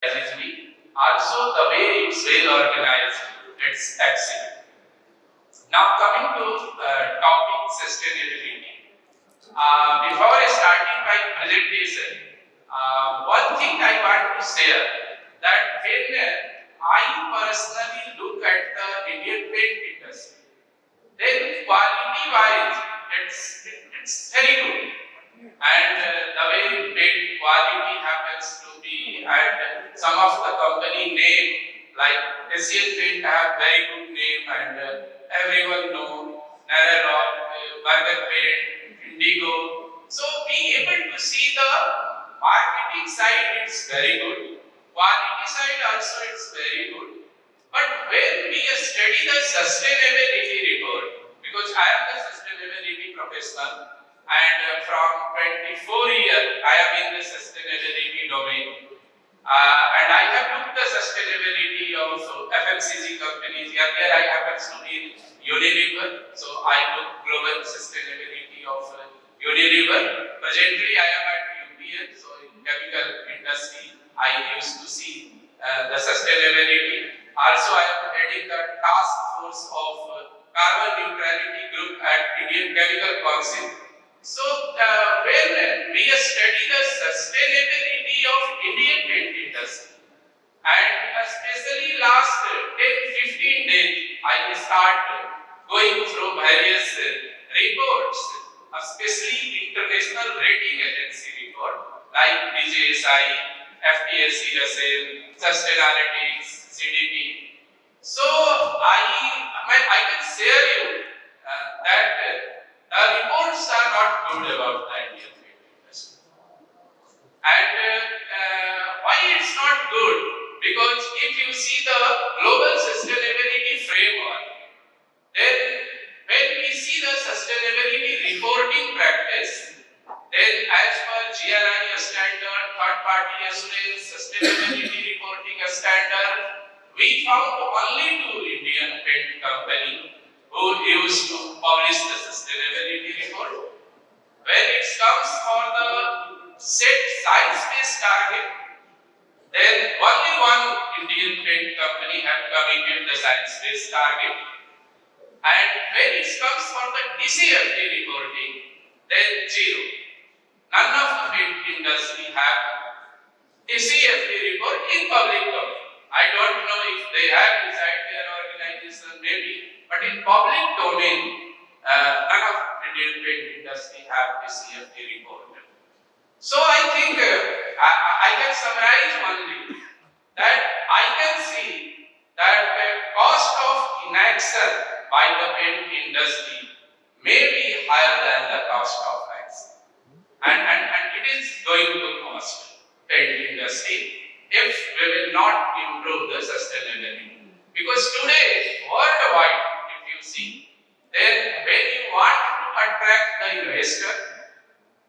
is we. Also, the way it's well organized, it's excellent. Now, coming to topic sustainability. Before starting my presentation, one thing I want to share that when I personally look at the Indian paint industry, then quality wise, it's very good. And the way paint quality happens to be, and some of the company name like Asian Paint have very good name, and everyone know Narrow, Burger Paint, Indigo. So being able to see the marketing side, it's very good. Quality side also, it's very good. But when we study the sustainability report, because I am the sustainability professional, and from 24 years I am in the sustainability domain, and I have looked the sustainability of FMCG companies. Earlier I happens to be in Unilever, so I look global sustainability of Unilever. Presently I am at UPL, so in chemical industry I used to see the sustainability. Also, I am heading the task force of carbon neutrality group at Indian Chemical Council. So, when we study the sustainability of Indian paint industry, and especially last 10-15 days, I start going through various reports, especially international rating agency report like DJSI, FTSE Russell, Sustainalytics, CDP. So I can share you that the reports are not good about the Indian paint industry. And why it's not good? Because if you see the global sustainability framework, then when we see the sustainability reporting practice, then as per GRI standard, third party assurance, sustainability reporting standard, we found only two Indian paint company who used to publish the sustainability report. When it comes for the set science-based target, then only one Indian paint company have committed the science-based target. And when it comes for the TCFD reporting, then zero. None of the paint industry have TCFD report in public domain. I don't know if they have inside their organization, maybe, but in public domain, none of Indian paint industry have TCFD report. So I think I can summarize only that I can see that the cost of inaction by the paint industry may be higher than the cost of action. And it is going to cost paint industry if we will not improve the sustainability. Because today, worldwide, if you see, then when you want to attract the investor,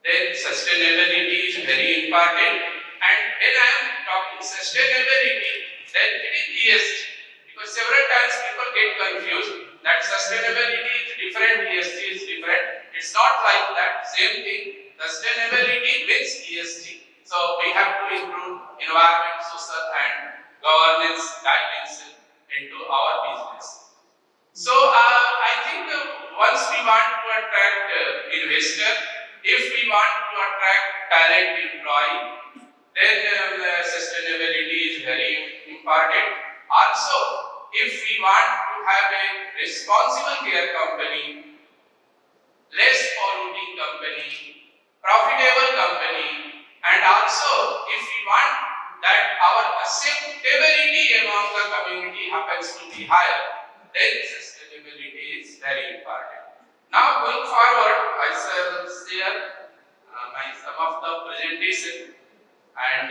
then sustainability is very important. And when I am talking sustainability, then it is ESG. Because several times people get confused that sustainability is different, ESG is different. It's not like that. Same thing. Sustainability means ESG. So we have to include environment, social and governance dimension into our business. So I think once we want to attract investor, if we want to attract talent employee, then sustainability is very important. Also, if we want to have a responsible care company, less polluting company, profitable company, and also if we want that our acceptability among the community happens to be higher, then sustainability is very important. Now going forward, I shall share some of the presentation, and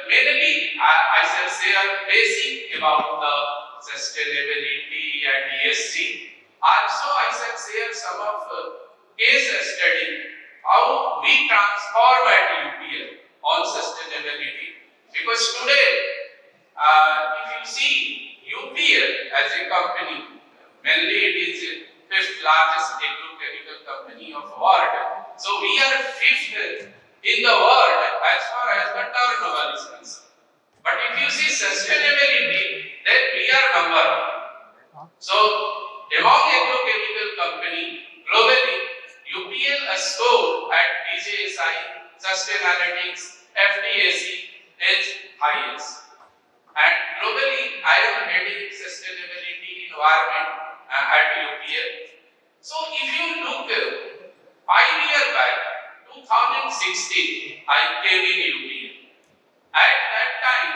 mainly I shall share basic about the sustainability and ESG. Also I shall share some of case study how we transform at UPL on sustainability. Because today, if you see UPL as a company, mainly it is the fifth largest agrochemical company of the world. So we are fifth in the world as far as the turnover is concerned. But sustainability, then we are number one. So, among agrochemical company globally, UPL has scored at DJSI, Sustainalytics, FTSE is highest. And globally, I am heading sustainability environment at UPL. So, if you look 5 years back, 2016, I came in UPL. At that time,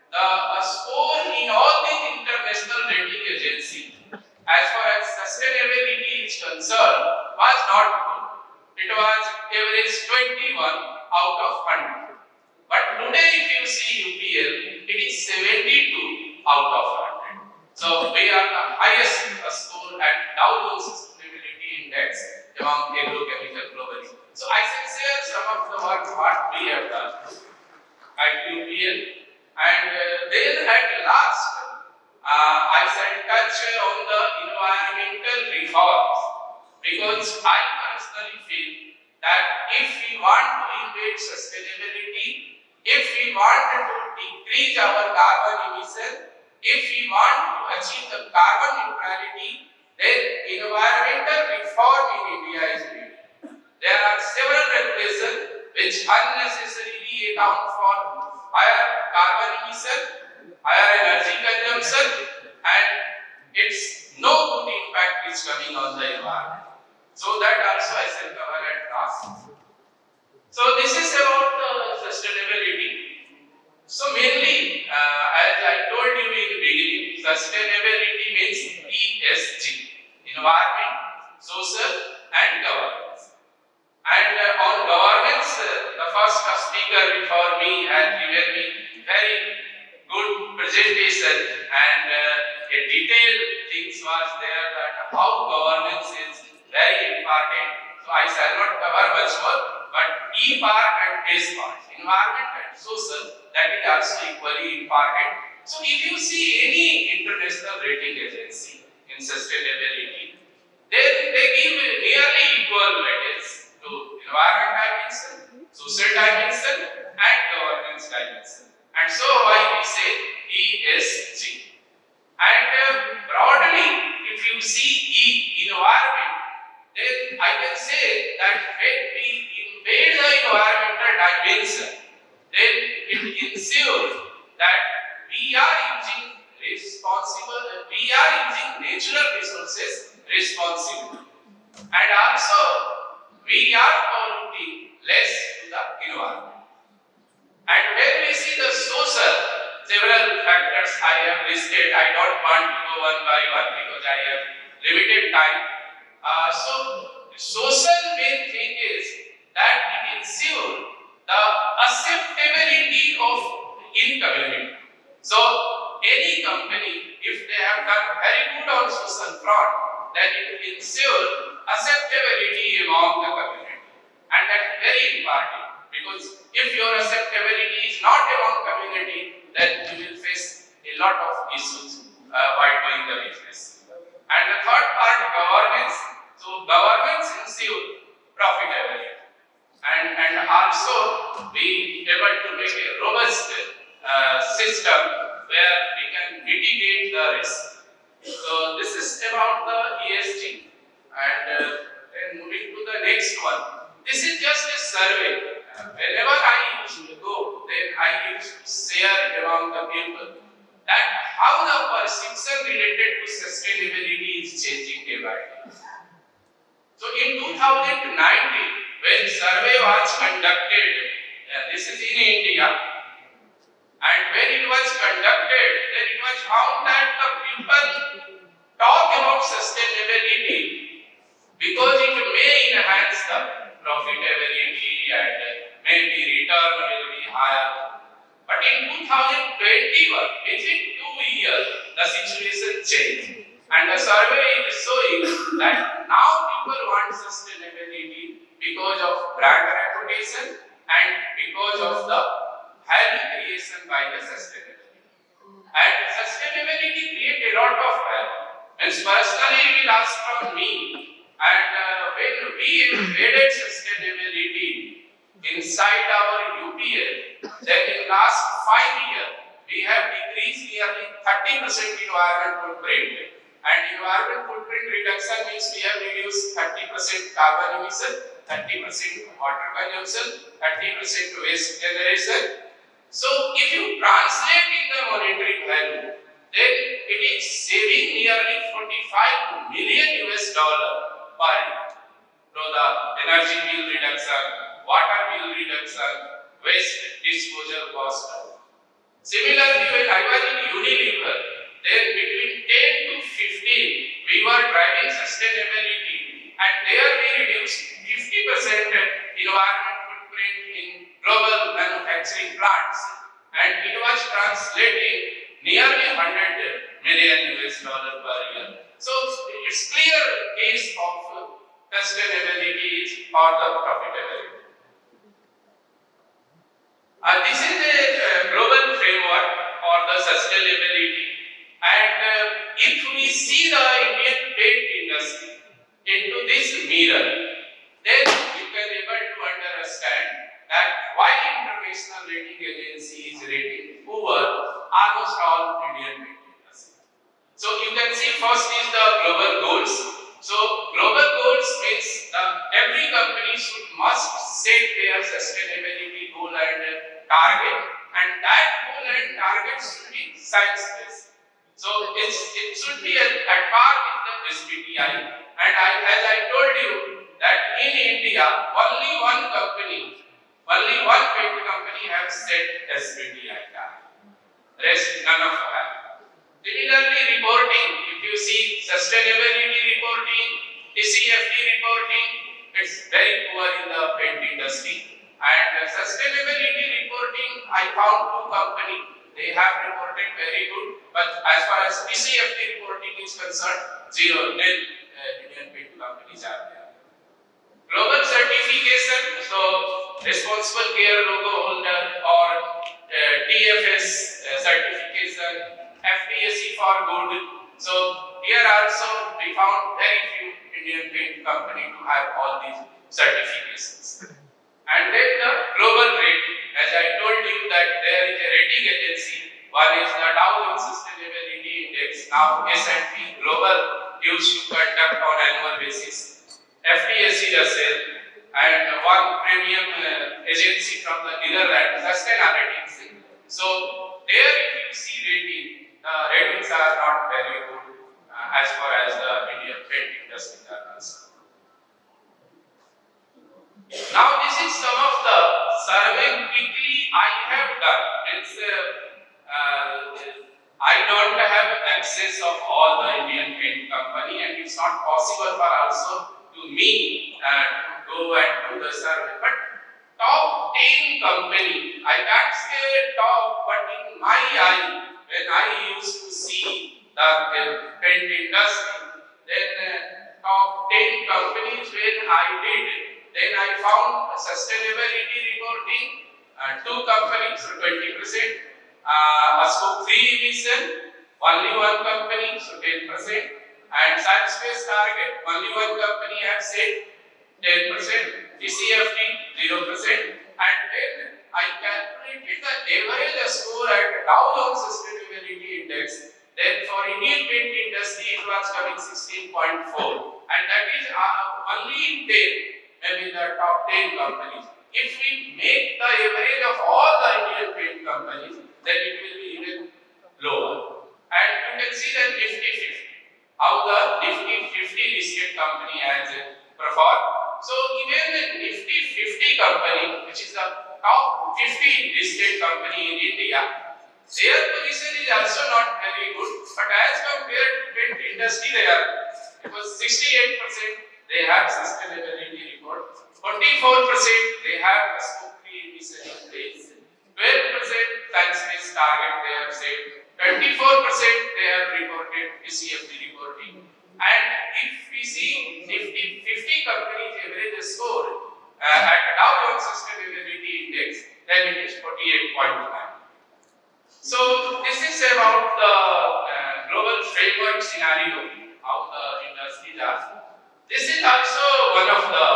the score in all the international rating agencies, as far as sustainability is concerned, was not good. It was average 21 out of 100. But today, if you see UPL, it is 72 out of 100. So we are the highest score at Dow Jones Sustainability Index among agrochemical globally. So I can share some of the work what we have done at UPL, and then at last I shall touch on the environmental reforms, because I personally feel that if we want to embed sustainability, if we want to decrease our carbon emission, if we want to achieve the carbon neutrality, then environmental reform in India is needed. There are several regulations which unnecessarily account for higher carbon emission, higher energy consumption, and its no good impact is coming on the environment. So that also I shall cover at last. So this is about the sustainability. So mainly, as I told you in the beginning, sustainability means ESG, environment, social and governance. And on governance, the first speaker before me has given me very good presentation, and a detailed things was there that how governance is very important. So I shall not cover much more, but E part and S part, environment and social, that is also equally important. So if you see any international rating agency in sustainability, they give nearly equal weightage to environment dimension, social dimension and governance dimension. And so why we say ESG. And broadly, if you see E, environment, then I can say that when we embed the environmental dimension, then it ensures that we are using natural resources responsibly, and also we are polluting less to the environment. And when we see the social, several factors I have listed. I don't want to go one by one because I have limited time. So social main thing is that it ensures the acceptability of in community. So any company, if they have done very good on social front, then it ensures acceptability among the community, and that is very important, because if your acceptability is not among community, then you will face a lot of issues while doing the business. And the third part, governance. So governance ensures profitability, and also be able to make a robust system where we can mitigate the risk. So this is about the ESG, and then moving to the next one. This is just a survey. Whenever I used to go, then I used to share among the people that how the perception related to sustainability is changing day by day. So in 2019, when survey was conducted, this is in India, and when it was conducted, then it was found that the people talk about sustainability because it may enhance the profitability and maybe return will be higher. But in 2021, within 2 years, the situation changed, and the survey is showing that now people want sustainability because of brand reputation and because of the value creation by the sustainability. And sustainability creates a lot of value. And personally, it will ask from me, and when we embedded sustainability inside our UPL, then in last 5 years, we have 30% environment footprint. And environment footprint reduction means we have reduced 30% carbon emission, 30% water consumption, 30% waste generation. So if you translate in the monetary value, then it is saving nearly 45 million US dollar per year. So the energy bill reduction, water bill reduction, waste disposal cost. Similarly, when I was in Unilever, then between 10 to 15, we were driving sustainability, and there we reduced 50% environment footprint in global manufacturing plants, and it was translating nearly 100 million US dollar per year. So it's clear case of sustainability for the profitability. This is a global framework for the sustainability, and if we see the Indian paint industry into this mirror, then you can able to understand that why international rating agency is rating poor almost all Indian paint industry. So you can see first is the global goals. So global goals means every company must set their sustainability goal and target, and that goal and target should be science-based. So it should be at par with the SBTi. And as I told you that in India, only one paint company has set SBTi target. Rest none of them. Similarly, reporting. If you see sustainability reporting, TCFD reporting, it's very poor in the paint industry. And sustainability reporting, I found two companies. They have reported very good, but as far as TCFD reporting is concerned, zero, nil Indian paint companies are there. Global certification, so responsible care logo holder or TFS certification, FTSE for good. So here also we found very few Indian paint company to have all these certifications. And then the global rating. As I told you that there is a rating agency. One is the Dow Jones Sustainability Index. Now S&P Global used to conduct on annual basis. FTSE Russell and one premium agency from the Netherlands, Sustainalytics. So there if you see rating, the ratings are not very good as far as the Indian paint industry are concerned. Now this is some of the survey quickly I have done. I don't have access of all the Indian paint company, and it's not possible for also to me to go and do the survey. But top 10 company, I can't say top, but in my eye, when I used to see the paint industry, then top 10 companies when I did, then I found sustainability reporting, two companies, so 20%. Scope 3 emission, only one company, so 10%. And science-based target, only one company has said 10%. TCFD, 0%. And then I calculated the average score at Dow Jones Sustainability Index. Then for Indian paint industry, it was coming 16.4. And that is only in 10. Maybe the top 10 companies. If we make the average of all the Indian paint companies, then it will be even lower. And you can see that Nifty 50, how the Nifty 50 listed company has performed. So even the Nifty 50 company, which is the top 50 listed company in India, their position is also not very good. But as compared to paint industry, it was 68%. They have sustainability report. 44% they have scope 3 emission in place. 12% science-based target they have set. 24% they have reported TCFD reporting. And if we see Nifty 50 companies average score at Dow Jones Sustainability Index, then it is 48.9. So this is about the global framework scenario, how the industries are. This is also one of the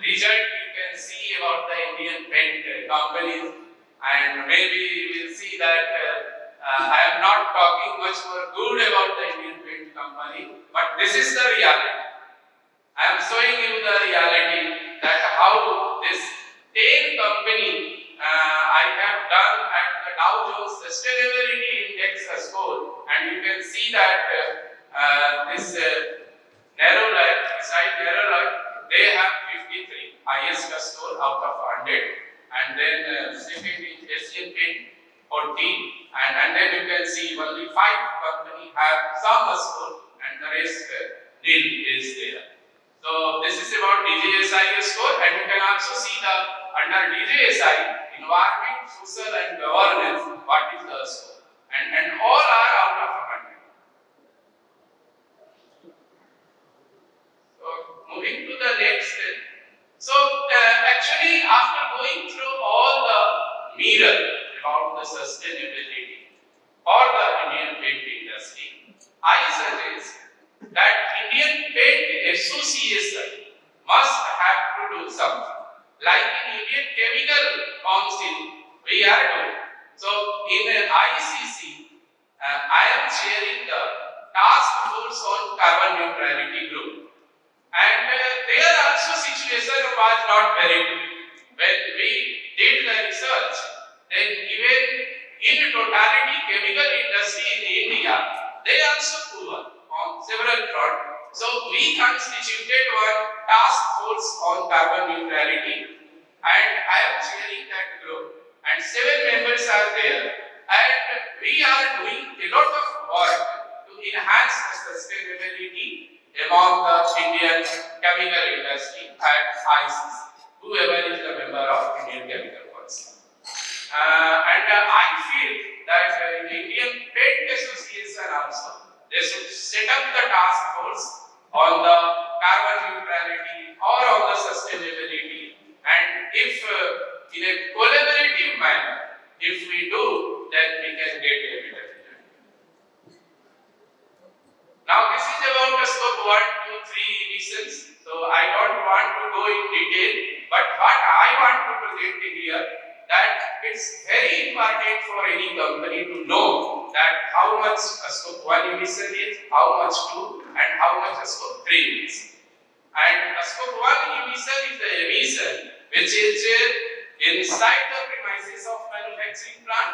results you can see about the Indian paint companies, and maybe you will see that I am not talking talking much more good about the Indian paint company, but this is the reality. I am showing you the reality that how this 10 company I have done at the Dow Jones Sustainability Index score, and you can see that this narrow line, beside narrow line, they have 53, highest score out of 100, and then second is Asian Paint 14, and then you can see only 5 company have some score, and the rest nil is there. So this is about DJSI score, and you can also see the under DJSI environment, social and governance, what is the score, and all are out of 100. So moving to the next. So actually, after going through all the mirror about the sustainability for the Indian paint industry, I suggest that Indian Paint Association must have to do something. Like in Indian Chemical Council, we are doing. So in ICC, I am chairing the task force on carbon neutrality group, and there also situation was not very good. When we did the research, then even in totality chemical industry in India, they also poor on several fronts. So we constituted one task force on carbon neutrality, and I am chairing that group, and 7 members are there, and we are doing a lot of work to enhance the sustainability among the Indian chemical industry at ICC, whoever is the member of Indian Chemical Council. And I feel that the Indian Paint Association also, they should set up the task force on the carbon neutrality or on the sustainability, and if in a collaborative manner, if we do, then we can get a better result. Now this is about the scope 1, 2, 3 emissions, so I don't want to go in detail, but what I want to present here, that it's very important for any company to know that how much scope 1 emission is, how much 2, and how much scope 3 emission. And scope 1 emission is the emission which is inside the premises of manufacturing plant.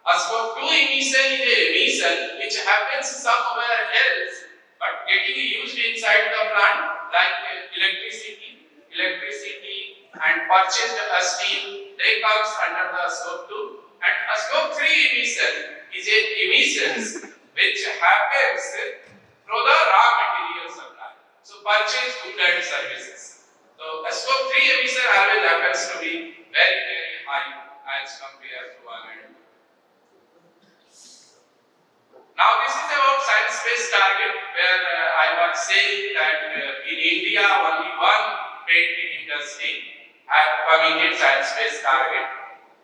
Scope 2 emission is a emission which happens somewhere else but getting used inside the plant, like electricity and purchased steel, they comes under the scope 2. And scope 3 emission is a emissions which happens through the raw material supply. So purchase goods and services. So scope 3 emission always happens to be very, very high as compared to 1 and 2. Now this is about science-based target, where I was saying that in India only one paint industry have committed science-based target.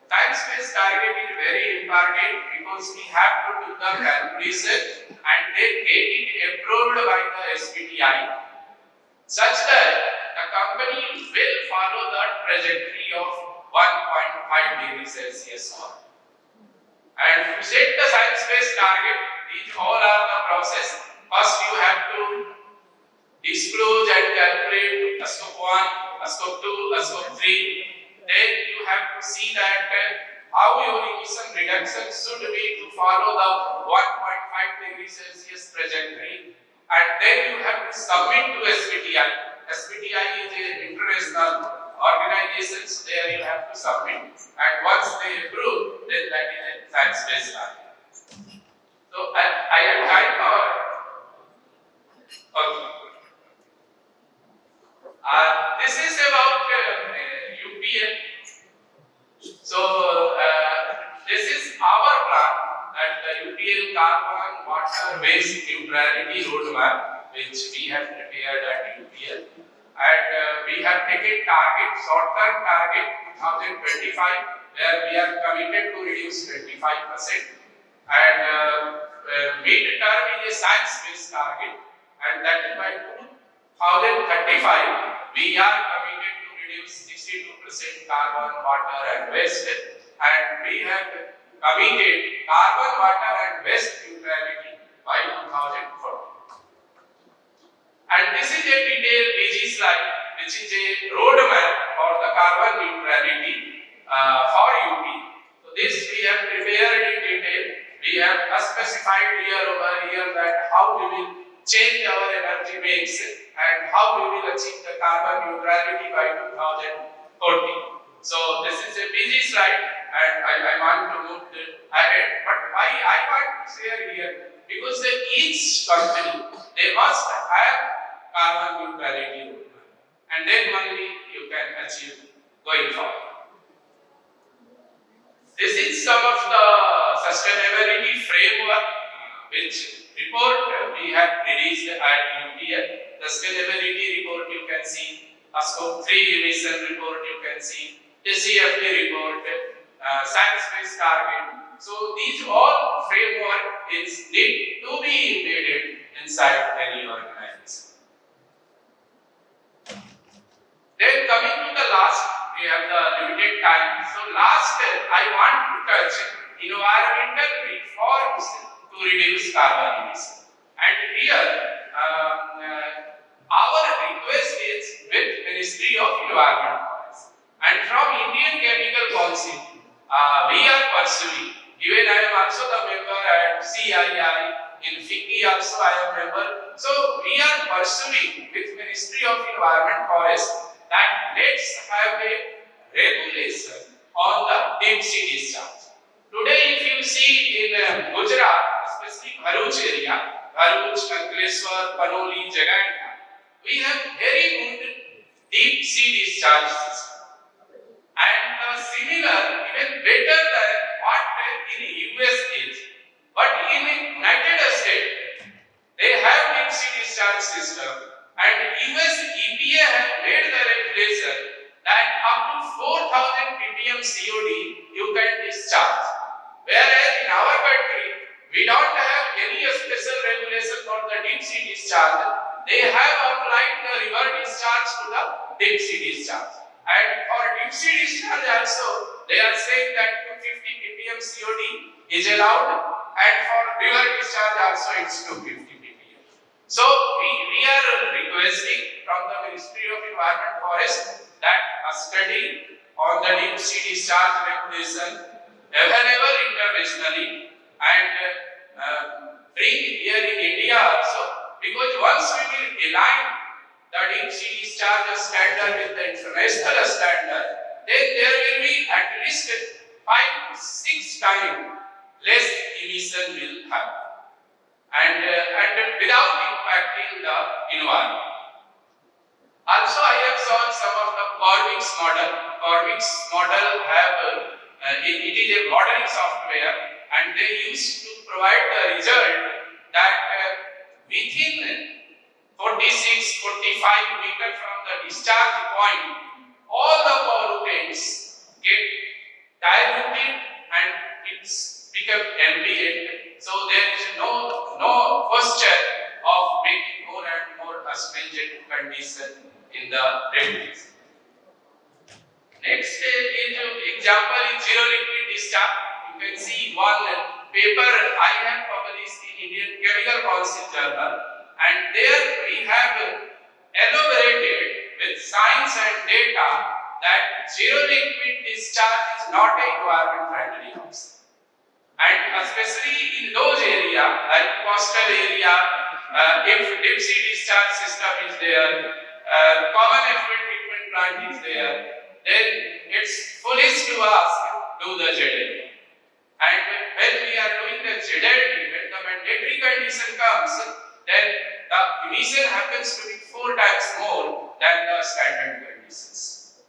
Science-based target is very important because we have to do the calculation and then get it approved by the SBTi, such that the company will follow the trajectory of 1.5 degrees Celsius warming. And to set the science-based target, these all are the process. First you have to disclose and calculate scope 1, scope 2, scope 3. Then you have to see that how your emission reduction should be to follow the 1.5 degrees Celsius trajectory. And then you have to submit to SBTi. SBTi is an international organization, so there you have to submit. And once they approve, then that is a science-based target. So I have time for this is about UPL. So this is our plan, that the UPL carbon water waste neutrality roadmap, which we have prepared at UPL, and we have taken target, short-term target 2025, where we are committed to reduce 25%, and mid-term is a science-based target, and that is by 2035 we are committed to reduce 62% carbon, water and waste, and we have committed carbon, water and waste neutrality by 2040. And this is a detailed busy slide which is a roadmap for the carbon neutrality for UP. So this we have prepared in detail. We have specified year over year that how we will change our energy mix and how we will achieve the carbon neutrality by 2040. So this is a busy slide and I want to move ahead. But why I want to share here? Because each company, they must have carbon neutrality and then only you can achieve going forward. This is some of the sustainability framework which report we have released at UPL. Sustainability report you can see, a scope 3 emission report you can see, TCFD report, science-based target. So these all framework is need to be embedded inside any organization. Then coming to the last, we have the limited time. So last I want to touch environmental reforms to reduce carbon emission. And here our request is with Ministry of Environment and from Indian Chemical Council we are pursuing. Even I am also the member at CII, in FICCI also I am member. So we are pursuing with Ministry of Environment Forest that let's have a regulation on the deep sea discharge. Today if you see in Gujarat, especially Bharuch area, Bharuch, Ankleshwar, Panoli, Jagadia, we have very good deep sea discharge system. And similar, even better than what in US is. But in United States, they have deep sea discharge system and US EPA have made the regulation that up to 4,000 ppm COD you can discharge. Whereas in our country, we don't have any special regulation for the deep sea discharge. They have applied the river discharge to the deep sea discharge. And for deep sea discharge also, they are saying that 250 ppm COD is allowed, and for river discharge also it's 250 ppm. So we are requesting from the Ministry of Environment Forest that a study on the deep sea discharge regulation available internationally and bring here in India also, because once we will align the deep sea discharge standard with the international standard, then there will be at least 5 to 6 times less emission will happen and without impacting the environment. Also, I have shown some of the Corvix model. Corvix model have it is a modeling software, and they used to provide the result that within 46-45 meters from the discharge point, all the pollutants get diluted and it's become ambient. So there is no question of making more and more stringent condition in the regulation. Next is example is zero liquid discharge. You can see one paper I have published in Indian Chemical Council journal, and there we have elaborated with science and data that zero liquid discharge is not an environment friendly option. And especially in those areas like coastal area, if deep sea discharge system is there, common effluent treatment plant is there, then it's foolish to ask do the ZLD. And when we are doing the ZLD, when the mandatory condition comes, then the emission happens to be 4 times more than the standard conditions.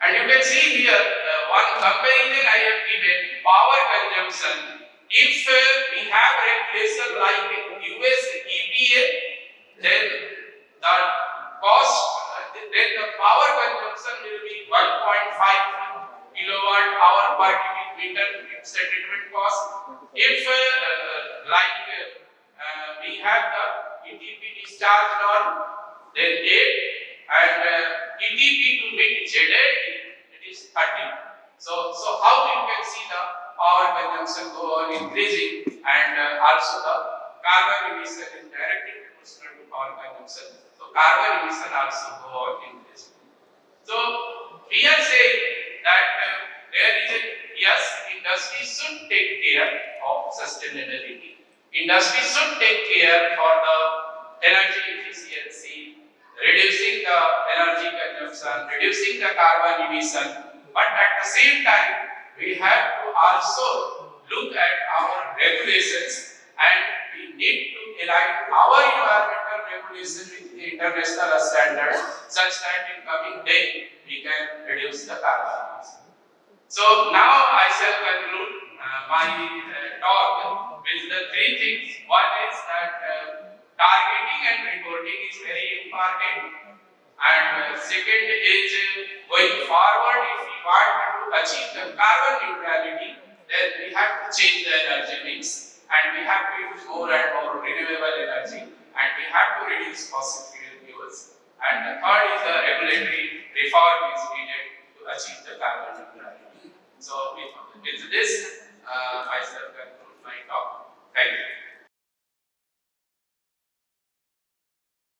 And you can see here one comparison I have given, power consumption. If we have regulation like US EPA, then the cost, then the power consumption will be 1.5 kilowatt hour per cubic meter. It's a treatment cost. If we have the ETP discharge norm, then 8, and ETP to meet ZLD, it is 30. So how you can see the power consumption go on increasing, and also the carbon emission is directly proportional to power consumption. So carbon emission also go on increasing. So we are saying that there is a yes, industry should take care of sustainability. Industry should take care for the energy efficiency, reducing the energy consumption, reducing the carbon emission. But at the same time, we have to also look at our regulations, and we need to align our environmental regulation with the international standards such that in coming day we can reduce the carbon emission. So now I shall conclude my talk with the three things. One is that targeting and reporting is very important, and second is going forward, if we want to achieve the carbon neutrality, then we have to change the energy mix, and we have to use more and more renewable energy, and we have to reduce fossil fuels. And the third is the regulatory reform is needed to achieve the carbon neutrality. So with this, myself